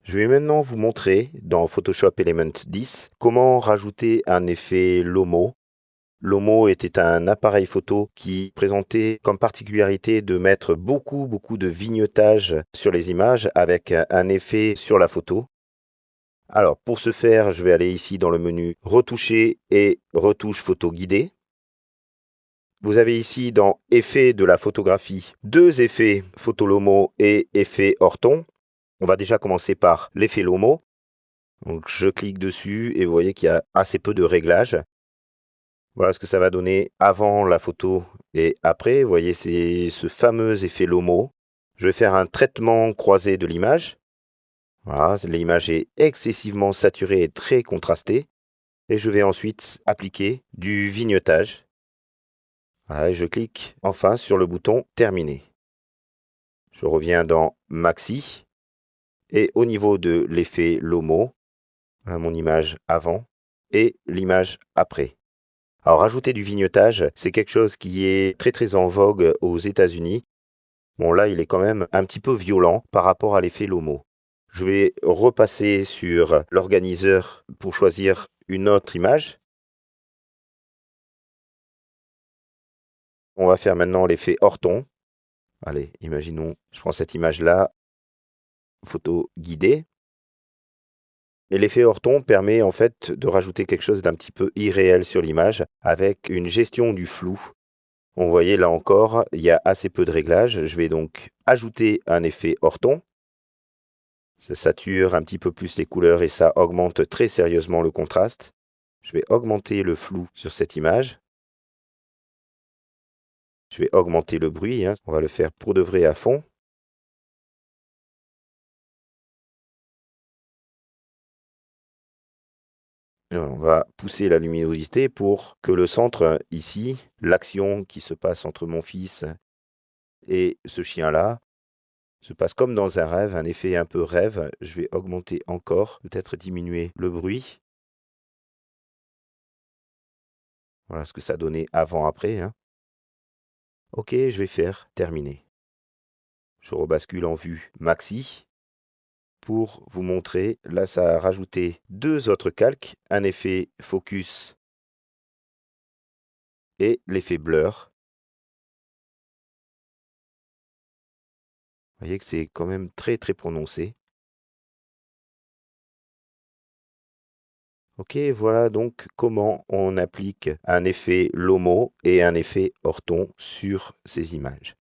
Je vais maintenant vous montrer dans Photoshop Element 10 comment rajouter un effet Lomo. Lomo était un appareil photo qui présentait comme particularité de mettre beaucoup de vignettage sur les images avec un effet sur la photo. Alors pour ce faire, je vais aller ici dans le menu Retoucher et Retouche photo guidée. Vous avez ici dans Effets de la photographie deux effets Photo Lomo et effet Orton. On va déjà commencer par l'effet Lomo. Donc je clique dessus et vous voyez qu'il y a assez peu de réglages. Voilà ce que ça va donner avant la photo et après. Vous voyez, c'est ce fameux effet Lomo. Je vais faire un traitement croisé de l'image. Voilà, l'image est excessivement saturée et très contrastée. Et je vais ensuite appliquer du vignettage. Voilà, et je clique enfin sur le bouton Terminer. Je reviens dans Maxi. Et au niveau de l'effet Lomo, voilà mon image avant et l'image après. Alors, rajouter du vignettage, c'est quelque chose qui est très en vogue aux États-Unis. Bon, là, il est quand même un petit peu violent par rapport à l'effet Lomo. Je vais repasser sur l'organiseur pour choisir une autre image. On va faire maintenant l'effet Orton. Allez, imaginons, je prends cette image-là, photo guidée. Et l'effet Orton permet en fait de rajouter quelque chose d'un petit peu irréel sur l'image avec une gestion du flou. Vous voyez là encore, il y a assez peu de réglages. Je vais donc ajouter un effet Orton. Ça sature un petit peu plus les couleurs et ça augmente très sérieusement le contraste. Je vais augmenter le flou sur cette image. Je vais augmenter le bruit. On va le faire pour de vrai à fond. Et on va pousser la luminosité pour que le centre, ici, l'action qui se passe entre mon fils et ce chien-là, se passe comme dans un rêve, un effet un peu rêve. Je vais augmenter encore, peut-être diminuer le bruit. Voilà ce que ça donnait avant-après. Ok, je vais faire terminer. Je rebascule en vue maxi pour vous montrer. Là, ça a rajouté deux autres calques, un effet focus et l'effet blur. Vous voyez que c'est quand même très prononcé. Ok, voilà donc comment on applique un effet Lomo et un effet Orton sur ces images.